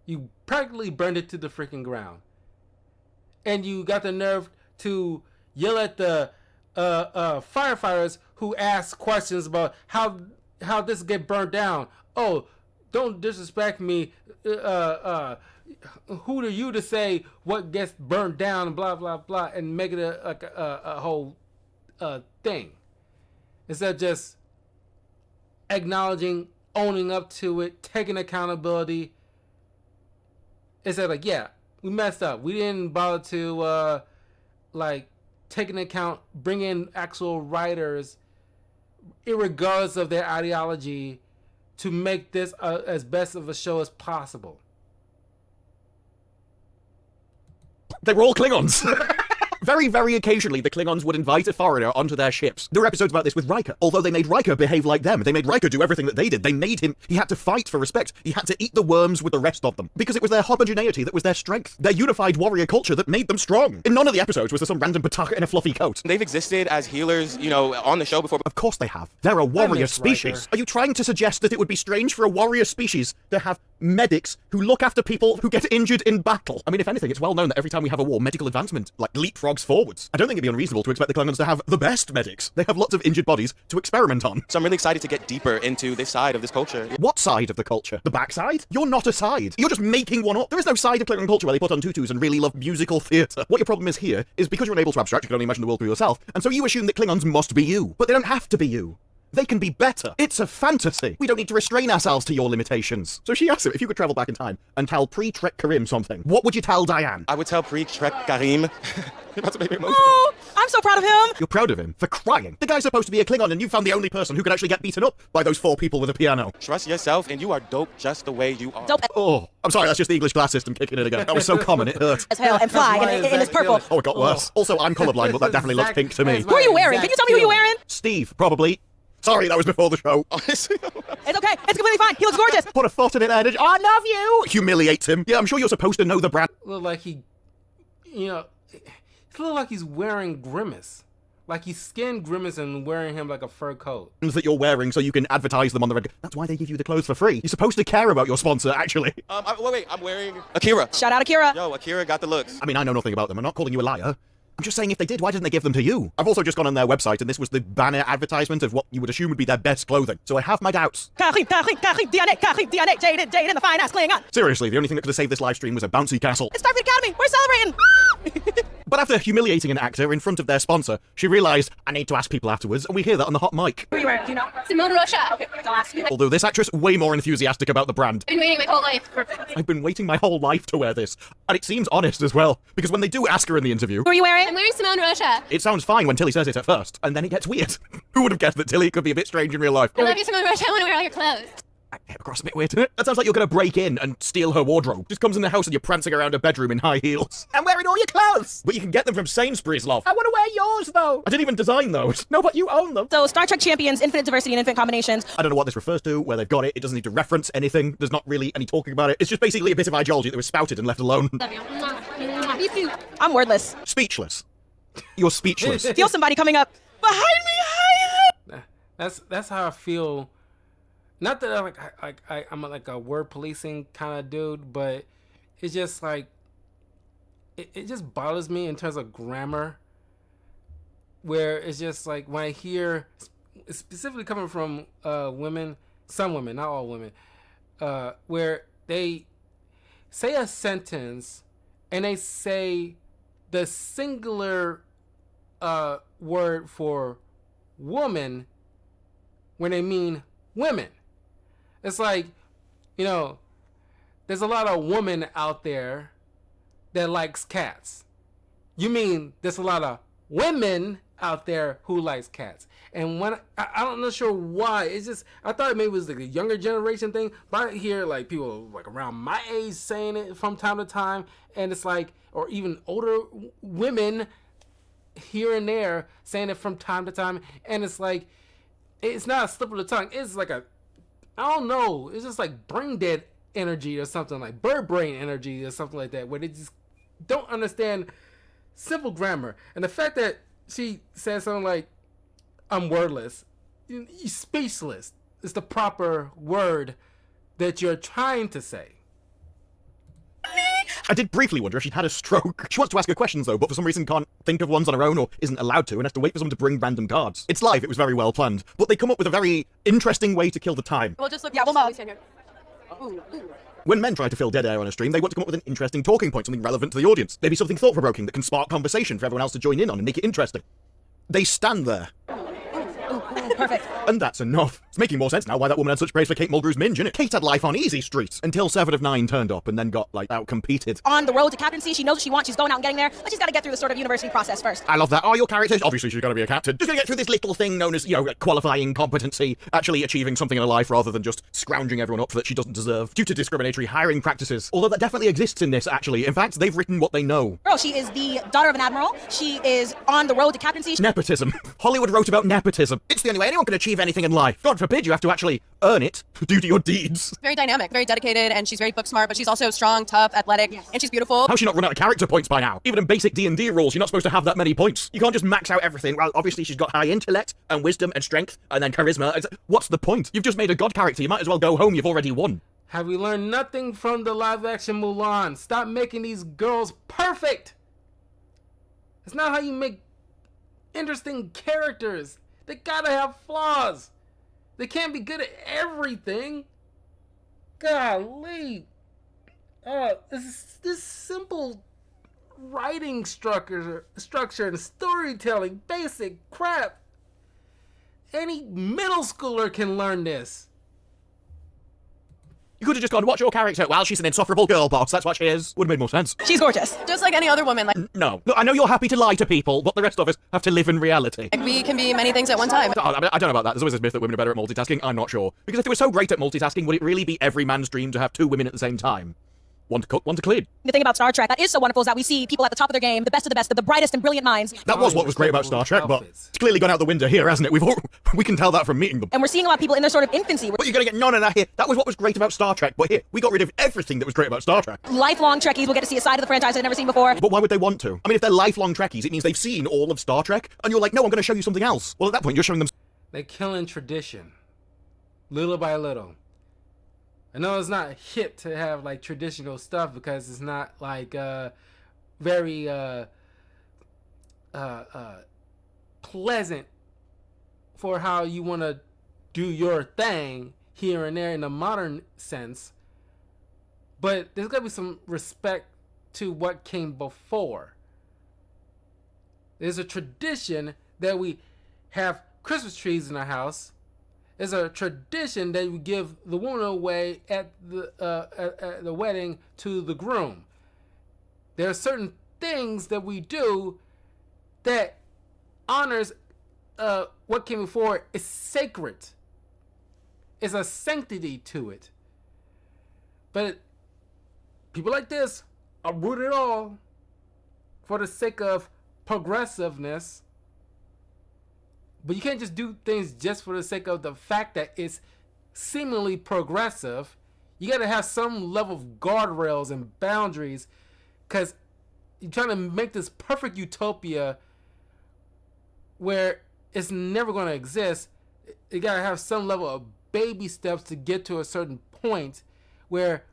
You practically burned it to the freaking ground. And you got the nerve to yell at the firefighters who ask questions about how this get burnt down. Oh, don't disrespect me. Who are you to say what gets burnt down and blah, blah, blah, and make it a whole thing. Instead of just acknowledging, owning up to it, taking accountability. Instead of like, yeah, we messed up. We didn't bother to take into account, bring in actual writers, irregardless of their ideology, to make this as best of a show as possible. They were all Klingons. Very, very occasionally, the Klingons would invite a foreigner onto their ships. There were episodes about this with Riker. Although they made Riker behave like them. They made Riker do everything that they did. They made him, he had to fight for respect. He had to eat the worms with the rest of them. Because it was their homogeneity that was their strength. Their unified warrior culture that made them strong. In none of the episodes was there some random pataka in a fluffy coat. They've existed as healers, you know, on the show before. Of course they have. They're a warrior species. Are you trying to suggest that it would be strange for a warrior species to have medics who look after people who get injured in battle? I mean, if anything, it's well known that every time we have a war, medical advancement, like, leapfrogs forwards. I don't think it'd be unreasonable to expect the Klingons to have the best medics. They have lots of injured bodies to experiment on. So I'm really excited to get deeper into this side of this culture. What side of the culture? The backside? You're not a side. You're just making one up. There is no side of Klingon culture where they put on tutus and really love musical theatre. What your problem is here is because you're unable to abstract, you can only imagine the world through yourself, and so you assume that Klingons must be you. But they don't have to be you. They can be better. It's a fantasy. We don't need to restrain ourselves to your limitations. So she asked him if you could travel back in time and tell pre-Trek Karim something. What would you tell Diane? I would tell pre-Trek Karim. You're about to make me emotional. Oh, I'm so proud of him. You're proud of him? For crying. The guy's supposed to be a Klingon and you found the only person who could actually get beaten up by those 4 people with a piano. Trust yourself and you are dope just the way you are. Dope. Oh, I'm sorry, that's just the English class system kicking in again. That was so common, it hurt. As hell and fly and it's purple. Oh, it got worse. Also, I'm colorblind, but that definitely looks pink to me. Who are you wearing? Can you tell me who you're wearing? Steve, probably. Sorry, that was before the show. Honestly. It's okay. It's completely fine. He looks gorgeous. Put a foot in it, and I love you. Humiliates him. Yeah, I'm sure you're supposed to know the brand. Look like he, you know, it looks like he's wearing Grimace. Like he skinned Grimace and wearing him like a fur coat. That you're wearing so you can advertise them on the red. That's why they give you the clothes for free. You're supposed to care about your sponsor, actually. Wait, I'm wearing Akira. Shout out Akira. Yo, Akira got the looks. I mean, I know nothing about them. I'm not calling you a liar. I'm just saying if they did, why didn't they give them to you? I've also just gone on their website and this was the banner advertisement of what you would assume would be their best clothing. So I have my doubts. Jaded, the fine ass Klingon. Seriously, the only thing that could have saved this live stream was a bouncy castle. It's Starfleet Academy. We're celebrating. But after humiliating an actor in front of their sponsor, she realised, I need to ask people afterwards, and we hear that on the hot mic. Who are you wearing? Do you know? Simone Rocha. Okay, don't ask me. Although this actress, way more enthusiastic about the brand. I've been waiting my whole life. Perfect. I've been waiting my whole life to wear this. And it seems honest as well, because when they do ask her in the interview... Who are you wearing? I'm wearing Simone Rocha. It sounds fine when Tilly says it at first, and then it gets weird. Who would have guessed that Tilly could be a bit strange in real life? I love you, Simone Rocha. I want to wear all your clothes. I came across a bit weird, didn't it? That sounds like you're going to break in and steal her wardrobe. Just comes in the house and you're prancing around her bedroom in high heels. I'm wearing all your clothes! But you can get them from Sainsbury's, love. I want to wear yours, though. I didn't even design those. No, but you own them. So Star Trek Champions, infinite diversity and infinite combinations. I don't know what this refers to, where they've got it. It doesn't need to reference anything. There's not really any talking about it. It's just basically a bit of ideology that was spouted and left alone. Love you. Me too. I'm wordless. Speechless. You're speechless. Feel somebody coming up behind me. That's how I feel. Not that I'm like a word policing kind of dude, but it's just like it just bothers me in terms of grammar, where it's just like when I hear, specifically coming from women, some women, not all women, where they say a sentence and they say the singular word for woman when they mean women. It's like, you know, there's a lot of women out there that likes cats. You mean there's a lot of women out there who likes cats. And when I'm not sure why, it's just, I thought maybe it was like a younger generation thing, but I hear like people like around my age saying it from time to time, and it's like, or even older women here and there saying it from time to time, and it's like, it's not a slip of the tongue, it's like a, I don't know, it's just like brain dead energy or something, like bird brain energy or something like that, where they just don't understand simple grammar. And the fact that she said something like, I'm wordless, you're speechless is the proper word that you're trying to say. I did briefly wonder if she'd had a stroke. She wants to ask her questions though, but for some reason can't think of ones on her own or isn't allowed to and has to wait for someone to bring random cards. It's live, it was very well planned, but they come up with a very interesting way to kill the time. We'll just look. Yeah, we'll move. When men try to fill dead air on a stream, they want to come up with an interesting talking point, something relevant to the audience. Maybe something thought-provoking that can spark conversation for everyone else to join in on and make it interesting. They stand there. Perfect. And that's enough. It's making more sense now why that woman had such praise for Kate Mulgrew's minge, innit? Kate had life on easy street until 7 of 9 turned up and then got, like, out-competed. On the road to captaincy, she knows what she wants, she's going out and getting there, but she's got to get through the sort of university process first. I love that. Oh, your character, obviously she's going to be a captain. Just going to get through this little thing known as, you know, qualifying competency, actually achieving something in her life rather than just scrounging everyone up that she doesn't deserve due to discriminatory hiring practices. Although that definitely exists in this, actually. In fact, they've written what they know. Girl, she is the daughter of an admiral. She is on the road to captaincy. Nepotism. Hollywood wrote about nepotism. It's the only way anyone can achieve anything in life. God forbid you have to actually earn it due to your deeds. Very dynamic, very dedicated, and she's very book smart, but she's also strong, tough, athletic, and she's beautiful. How's she not run out of character points by now? Even in basic D&D rules, you're not supposed to have that many points. You can't just max out everything. Well, obviously she's got high intellect and wisdom and strength and then charisma. What's the point? You've just made a god character. You might as well go home. You've already won. Have we learned nothing from the live-action Mulan? Stop making these girls perfect. It's not how you make interesting characters. They gotta have flaws. They can't be good at everything. Golly. This simple writing structure and storytelling, basic crap. Any middle schooler can learn this. You could have just gone, what's your character? Well, she's an insufferable girl boss, that's what she is. Would have made more sense. She's gorgeous. Just like any other woman. Like, no. Look, I know you're happy to lie to people, but the rest of us have to live in reality. we can be many things at one time. I don't know about that. There's always this myth that women are better at multitasking. I'm not sure. Because if they were so great at multitasking, would it really be every man's dream to have 2 women at the same time? One to cook, one to clean. The thing about Star Trek that is so wonderful is that we see people at the top of their game, the best of the best, the brightest and brilliant minds. That was what was great about Star Trek, but it's clearly gone out the window here, hasn't it? We can tell that from meeting them. And we're seeing a lot of people in their sort of infancy. But you're gonna get none of that here. That was what was great about Star Trek, but here, we got rid of everything that was great about Star Trek. Lifelong Trekkies will get to see a side of the franchise they've never seen before. But why would they want to? I mean, if they're lifelong Trekkies, it means they've seen all of Star Trek, and you're like, no, I'm gonna show you something else. Well, at that point, you're showing them... They're killing tradition. Little by little. I know it's not hip to have like traditional stuff because it's not like very pleasant for how you want to do your thing here and there in a modern sense. But there's got to be some respect to what came before. There's a tradition that we have Christmas trees in our house. It's a tradition that we give the woman away at the wedding to the groom. There are certain things that we do that honors what came before. Is sacred. It's a sanctity to it. But people like this are root it all for the sake of progressiveness. But you can't just do things just for the sake of the fact that it's seemingly progressive. You got to have some level of guardrails and boundaries, because you're trying to make this perfect utopia where it's never going to exist. You got to have some level of baby steps to get to a certain point where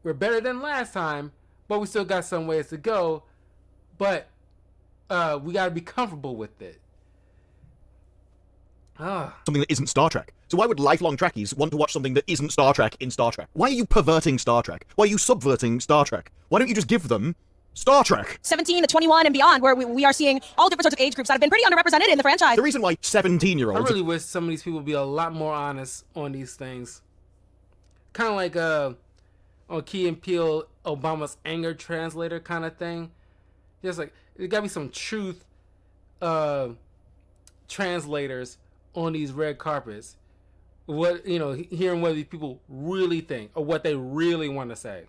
we're better than last time, but we still got some ways to go. But we got to be comfortable with it. Something that isn't Star Trek. So why would lifelong Trekkies want to watch something that isn't Star Trek in Star Trek? Why are you perverting Star Trek? Why are you subverting Star Trek? Why don't you just give them Star Trek? 17 to 21 and beyond, where we are seeing all different sorts of age groups that have been pretty underrepresented in the franchise. The reason why 17-year-olds... I really wish some of these people would be a lot more honest on these things. Kind of like on Key and Peele, Obama's anger translator kind of thing. Just like, there gotta be some truth translators on these red carpets. What, hearing what these people really think or what they really want to say.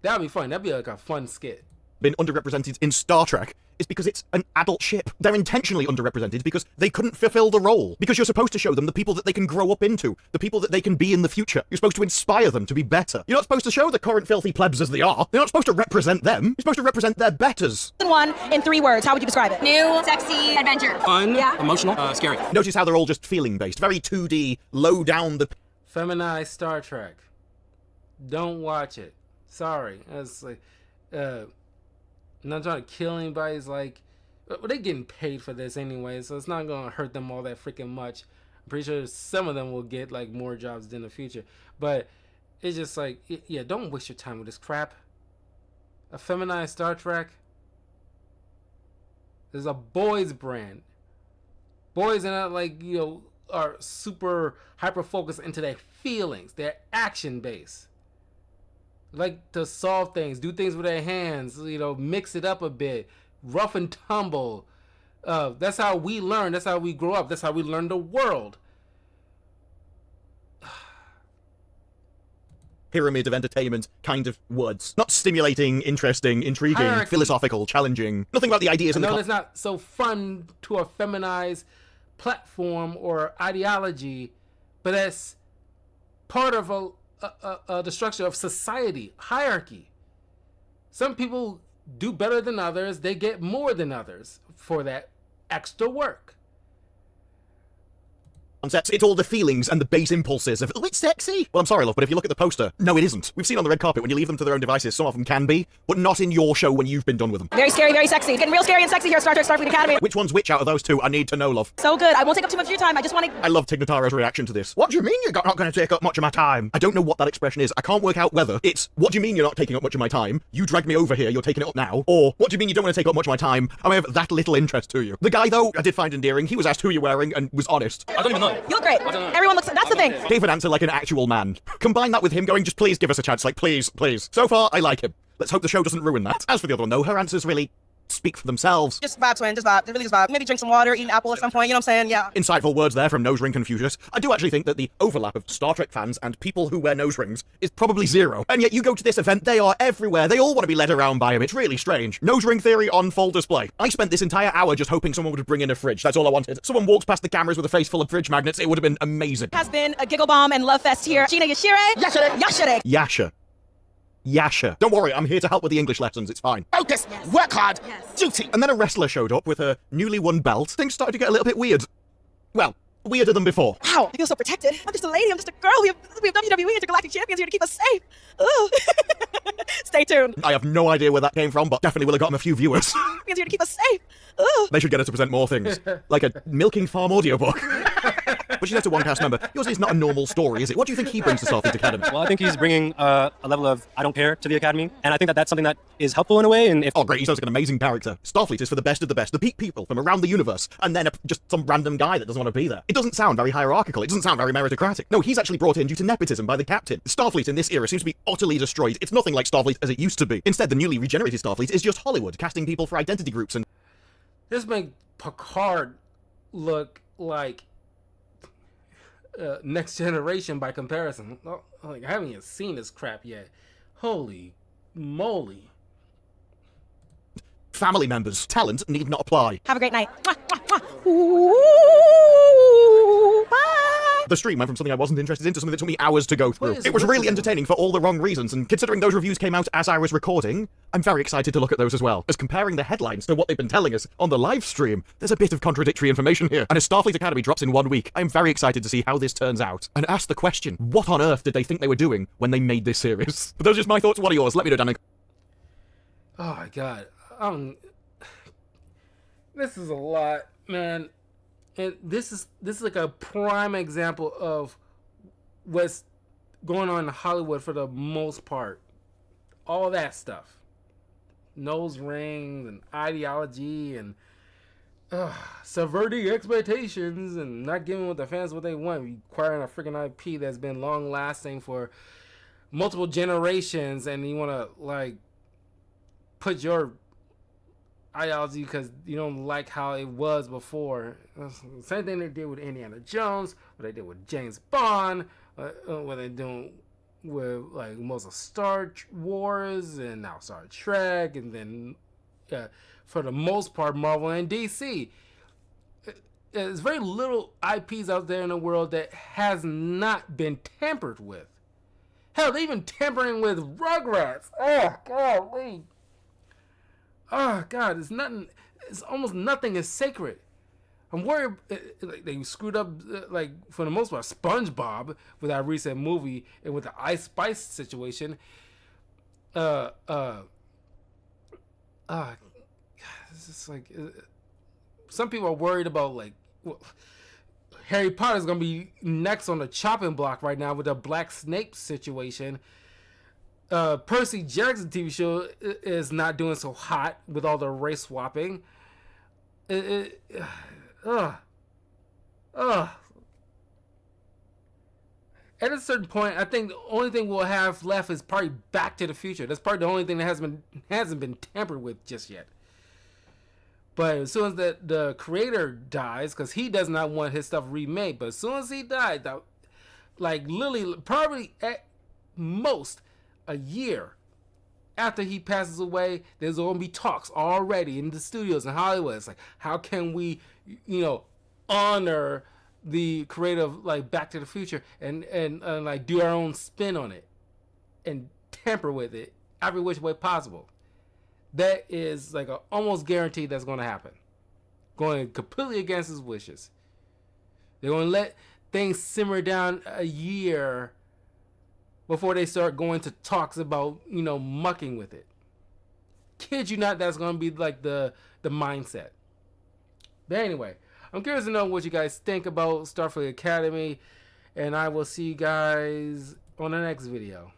That'd be fun. That'd be like a fun skit. Been underrepresented in Star Trek is because it's an adult ship. They're intentionally underrepresented because they couldn't fulfill the role. Because you're supposed to show them the people that they can grow up into, the people that they can be in the future. You're supposed to inspire them to be better. You're not supposed to show the current filthy plebs as they are. You're not supposed to represent them. You're supposed to represent their betters. One in 3 words, how would you describe it? New, sexy, adventure. Fun, emotional, scary. Notice how they're all just feeling-based. Very 2D, low down the... Feminized Star Trek. Don't watch it. Sorry. It's like, I'm not trying to kill anybody. It's like, they're getting paid for this anyway, so it's not going to hurt them all that freaking much. I'm pretty sure some of them will get, like, more jobs in the future. But it's just like, yeah, don't waste your time with this crap. A feminized Star Trek. There's a boys brand. Boys are not, like, are super hyper-focused into their feelings. They're action-based. Like to solve things, do things with their hands, mix it up a bit, rough and tumble. That's how we learn. That's how we grow up. That's how we learn the world. Pyramid of entertainment kind of words. Not stimulating, interesting, intriguing, Hierarchy. Philosophical, challenging. Nothing about the ideas and No, the... it's not so fun to a feminized platform or ideology, but that's part of the structure of society, hierarchy. Some people do better than others. They get more than others for that extra work. Concepts. It's all the feelings and the base impulses of, oh, it's sexy. Well, I'm sorry, love, but if you look at the poster, no, it isn't. We've seen on the red carpet when you leave them to their own devices, some of them can be, but not in your show when you've been done with them. Very scary, very sexy. Getting real scary and sexy here at Star Trek Starfleet Academy. Which one's which out of those two? I need to know, love. So good. I won't take up too much of your time. I just want to... I love Tignataro's reaction to this. What do you mean you're not going to take up much of my time? I don't know what that expression is. I can't work out whether it's, what do you mean you're not taking up much of my time? You dragged me over here, you're taking it up now. Or, what do you mean you don't want to take up much of my time? I have that little interest to you. The guy, though, I did find endearing. He was asked who you're wearing and was honest. I don't even know. You look great. Everyone looks... That's the thing. Gave an answer like an actual man. Combine that with him going, just please give us a chance, like, please, please. So far, I like him. Let's hope the show doesn't ruin that. As for the other one, though, her answers really speak for themselves. Just vibe, twin. Just vibe. Really just vibe. Maybe drink some water, eat an apple at some point. You know what I'm saying? Yeah. Insightful words there from Nose Ring Confucius. I do actually think that the overlap of Star Trek fans and people who wear nose rings is probably zero. And yet you go to this event, they are everywhere. They all want to be led around by him. It's really strange. Nose ring theory on full display. I spent this entire hour just hoping someone would bring in a fridge. That's all I wanted. Someone walks past the cameras with a face full of fridge magnets. It would have been amazing. Has been a giggle bomb and love fest here. Gina Yashire. Yashire. Yasha. Yasha. Don't worry, I'm here to help with the English lessons, it's fine. Focus, work hard, duty. And then a wrestler showed up with her newly won belt. Things started to get a little bit weird. Well, weirder than before. Wow, I feel so protected. I'm just a lady, I'm just a girl. We have WWE Intergalactic Champions here to keep us safe. Ooh. Stay tuned. I have no idea where that came from, but definitely will have gotten a few viewers. Champions here to keep us safe. Ooh. They should get her to present more things. Like a Milking Farm audiobook. But she's just a one-cast member. Yours is not a normal story, is it? What do you think he brings to Starfleet Academy? Well, I think he's bringing a level of I don't care to the Academy, and I think that that's something that is helpful in a way. And if oh, great, he sounds like an amazing character. Starfleet is for the best of the best, the peak people from around the universe, and then just some random guy that doesn't want to be there. It doesn't sound very hierarchical. It doesn't sound very meritocratic. No, he's actually brought in due to nepotism by the captain. Starfleet in this era seems to be utterly destroyed. It's nothing like Starfleet as it used to be. Instead, the newly regenerated Starfleet is just Hollywood, casting people for identity groups and... This makes Picard look like Next Generation by comparison. Like, I haven't even seen this crap yet. Holy moly. Family members. Talent need not apply. Have a great night. Ooh, bye. The stream went from something I wasn't interested in to something that took me hours to go through. is It was with really this entertaining for all the wrong reasons, and considering those reviews came out as I was recording, I'm very excited to look at those as well. As comparing the headlines to what they've been telling us on the live stream, there's a bit of contradictory information here. And as Starfleet Academy drops in 1 week, I'm very excited to see how this turns out, and ask the question, what on earth did they think they were doing when they made this series? But those are just my thoughts. What are yours? Let me know down in. Oh my god. This is a lot, man. And this is like a prime example of what's going on in Hollywood for the most part. All that stuff. Nose rings and ideology and subverting expectations and not giving the fans what they want. Acquiring a freaking IP that's been long lasting for multiple generations, and you want to like put your ideology because you don't like how it was before. Same thing they did with Indiana Jones, what they did with James Bond, what they're doing with like most of Star Wars and now Star Trek, and then for the most part Marvel and DC. There's very little IPs out there in the world that has not been tampered with. Hell, they even tampering with Rugrats. Oh god, oh god, it's nothing. It's almost nothing is sacred. I'm worried like they screwed up like for the most part SpongeBob with that recent movie and with the Ice Spice situation. It's just like some people are worried about like Harry Potter's gonna be next on the chopping block right now with the Black Snape situation. Percy Jackson TV show is not doing so hot with all the race swapping. At a certain point, I think the only thing we'll have left is probably Back to the Future. That's probably the only thing that hasn't been tampered with just yet. But as soon as the creator dies, because he does not want his stuff remade, but as soon as he dies, like literally, probably at most a year after he passes away, there's going to be talks already in the studios in Hollywood. It's like, how can we, honor the creative like Back to the Future and like do our own spin on it and tamper with it every which way possible. That is like a almost guaranteed that's going to happen. Going completely against his wishes. They're going to let things simmer down a year before they start going to talks about, mucking with it. Kid you not, that's going to be like the mindset. But anyway, I'm curious to know what you guys think about Starfleet Academy, and I will see you guys on the next video.